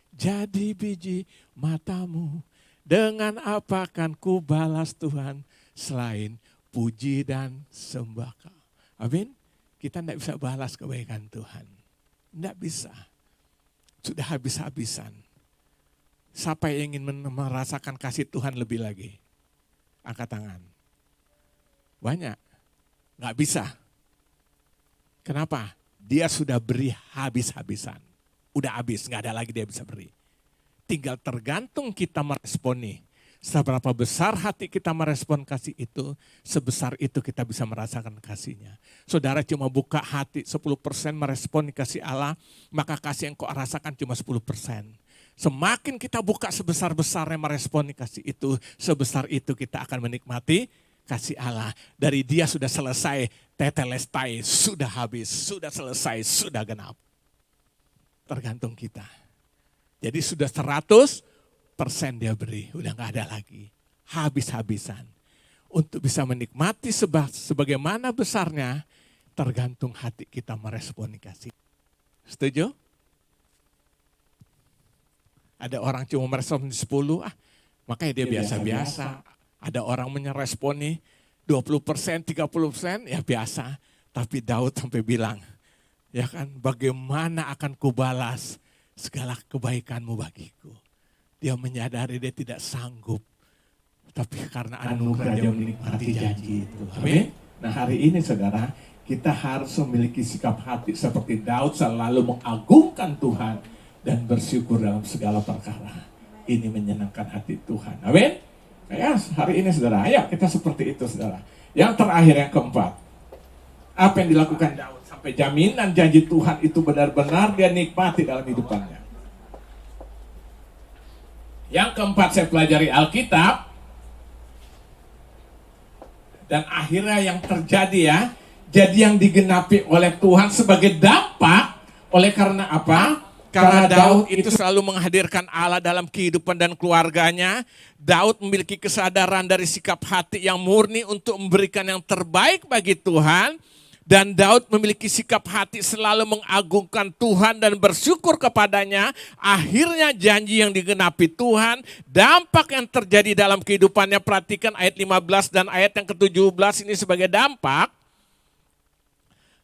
Jadi biji matamu Dengan apa akan ku balas Tuhan selain puji dan sembah Kau. Amin. Kita tidak bisa balas kebaikan Tuhan. Tidak bisa. Sudah habis-habisan. Siapa yang ingin merasakan kasih Tuhan lebih lagi? Angkat tangan. Banyak. Nggak bisa. Kenapa? Dia sudah beri habis-habisan. Udah habis, nggak ada lagi dia bisa beri. Tinggal tergantung kita meresponi. Seberapa besar hati kita merespon kasih itu, sebesar itu kita bisa merasakan kasihnya. Saudara cuma buka hati 10% meresponi kasih Allah, maka kasih yang kau rasakan cuma 10%. Semakin kita buka sebesar-besarnya meresponi kasih itu, sebesar itu kita akan menikmati kasih Allah. Dari dia sudah selesai, tetelestai, sudah habis, sudah selesai, sudah genap. Tergantung kita. Jadi sudah 100% dia beri, udah gak ada lagi. Habis-habisan. Untuk bisa menikmati sebagaimana besarnya, tergantung hati kita meresponi kasih. Setuju? Ada orang cuma meresponi 10, makanya dia biasa-biasa. Ada orang meresponi 20%, 30%, ya biasa. Tapi Daud sampai bilang, ya kan, bagaimana akan kubalas segala kebaikanmu bagiku. Dia menyadari dia tidak sanggup. Tapi karena anugerah dia menikmati janji itu. Amin. Nah hari ini saudara, kita harus memiliki sikap hati seperti Daud selalu mengagungkan Tuhan dan bersyukur dalam segala perkara. Ini menyenangkan hati Tuhan. Amin. Ya hari ini saudara, ayo kita seperti itu saudara. Yang terakhir yang keempat. Apa yang dilakukan Daud? Sampai jaminan janji Tuhan itu benar-benar dia nikmati dalam hidupannya. Yang keempat saya pelajari Alkitab. Dan akhirnya yang terjadi ya. Jadi yang digenapi oleh Tuhan sebagai dampak. Oleh karena apa? Karena Daud itu selalu menghadirkan Allah dalam kehidupan dan keluarganya. Daud memiliki kesadaran dari sikap hati yang murni untuk memberikan yang terbaik bagi Tuhan. Dan Daud memiliki sikap hati selalu mengagungkan Tuhan dan bersyukur kepadanya. Akhirnya janji yang digenapi Tuhan, dampak yang terjadi dalam kehidupannya. Perhatikan ayat 15 dan ayat yang ke-17 ini sebagai dampak.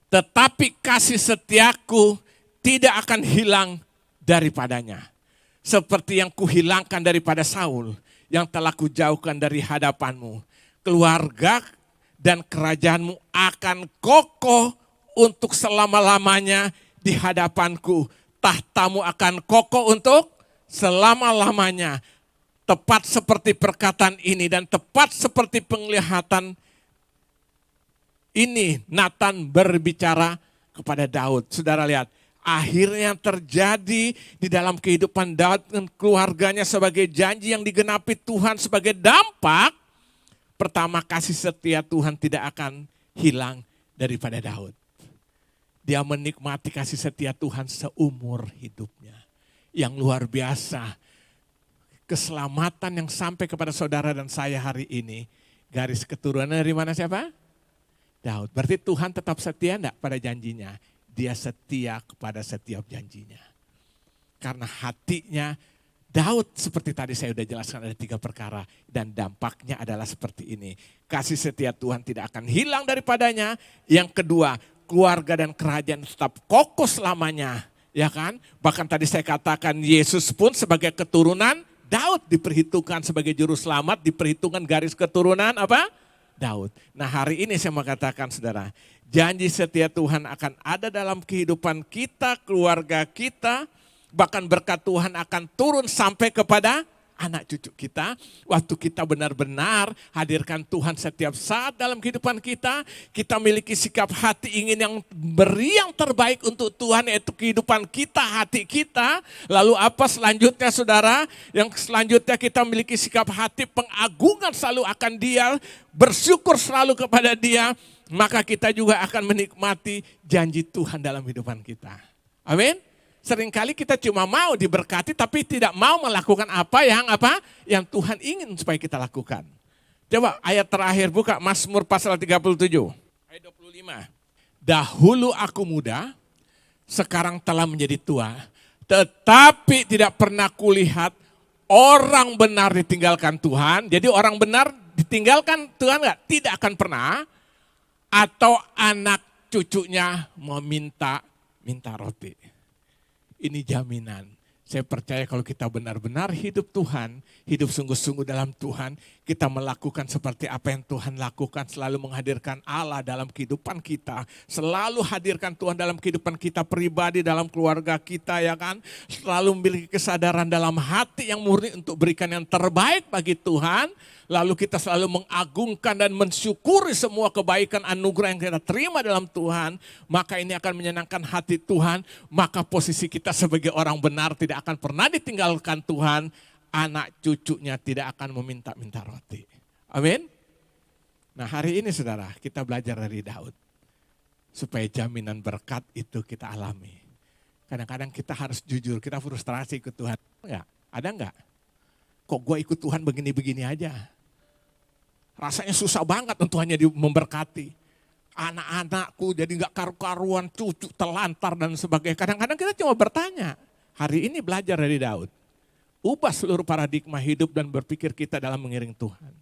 Tetapi kasih setiaku tidak akan hilang daripadanya. Seperti yang kuhilangkan daripada Saul, yang telah kujauhkan dari hadapanmu. Keluarga dan kerajaanmu akan kokoh untuk selama-lamanya di hadapanku. Tahtamu akan kokoh untuk selama-lamanya. Tepat seperti perkataan ini dan tepat seperti penglihatan ini Nathan berbicara kepada Daud. Saudara lihat, akhirnya terjadi di dalam kehidupan Daud dan keluarganya sebagai janji yang digenapi Tuhan sebagai dampak. Pertama, kasih setia Tuhan tidak akan hilang daripada Daud. Dia menikmati kasih setia Tuhan seumur hidupnya. Yang luar biasa. Keselamatan yang sampai kepada saudara dan saya hari ini. Garis keturunan dari mana siapa? Daud. Berarti Tuhan tetap setia enggak pada janjinya? Dia setia kepada setiap janjinya. Karena hatinya Daud seperti tadi saya sudah jelaskan ada 3 perkara. Dan dampaknya adalah seperti ini. Kasih setia Tuhan tidak akan hilang daripadanya. Yang kedua, keluarga dan kerajaan tetap kokoh selamanya. Ya kan? Bahkan tadi saya katakan Yesus pun sebagai keturunan Daud diperhitungkan sebagai juru selamat. Diperhitungkan garis keturunan apa? Daud. Nah hari ini saya mau katakan saudara. Janji setia Tuhan akan ada dalam kehidupan kita, keluarga kita. Bahkan berkat Tuhan akan turun sampai kepada anak cucu kita. Waktu kita benar-benar hadirkan Tuhan setiap saat dalam kehidupan kita. Kita miliki sikap hati ingin yang beri yang terbaik untuk Tuhan, yaitu kehidupan kita, hati kita. Lalu apa selanjutnya saudara? Yang selanjutnya kita miliki sikap hati pengagungan selalu akan Dia. Bersyukur selalu kepada Dia. Maka kita juga akan menikmati janji Tuhan dalam kehidupan kita. Amin. Seringkali kita cuma mau diberkati tapi tidak mau melakukan apa yang Tuhan ingin supaya kita lakukan. Coba ayat terakhir buka Mazmur pasal 37 ayat 25. Dahulu aku muda, sekarang telah menjadi tua, tetapi tidak pernah kulihat orang benar ditinggalkan Tuhan, jadi orang benar ditinggalkan Tuhan nggak? Tidak akan pernah. Atau anak cucunya minta roti. Ini jaminan. Saya percaya kalau kita benar-benar hidup Tuhan, hidup sungguh-sungguh dalam Tuhan, kita melakukan seperti apa yang Tuhan lakukan, selalu menghadirkan Allah dalam kehidupan kita, selalu hadirkan Tuhan dalam kehidupan kita pribadi, dalam keluarga kita, ya kan, selalu memiliki kesadaran dalam hati yang murni untuk berikan yang terbaik bagi Tuhan, lalu kita selalu mengagungkan dan mensyukuri semua kebaikan anugerah yang kita terima dalam Tuhan, maka ini akan menyenangkan hati Tuhan, maka posisi kita sebagai orang benar tidak akan pernah ditinggalkan Tuhan, anak cucunya tidak akan meminta-minta roti. Amin. Nah hari ini saudara, kita belajar dari Daud. Supaya jaminan berkat itu kita alami. Kadang-kadang kita harus jujur, kita frustrasi ikut Tuhan. Enggak? Ada enggak? Kok gue ikut Tuhan begini-begini aja? Rasanya susah banget untuk hanya memberkati. Anak-anakku jadi enggak karu-karuan, cucu telantar dan sebagainya. Kadang-kadang kita cuma bertanya. Hari ini belajar dari Daud. Ubah seluruh paradigma hidup dan berpikir kita dalam mengiring Tuhan.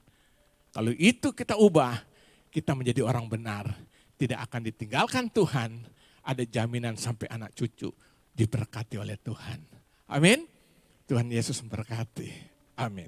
Kalau itu kita ubah, kita menjadi orang benar. Tidak akan ditinggalkan Tuhan, ada jaminan sampai anak cucu diberkati oleh Tuhan. Amin. Tuhan Yesus memberkati. Amin.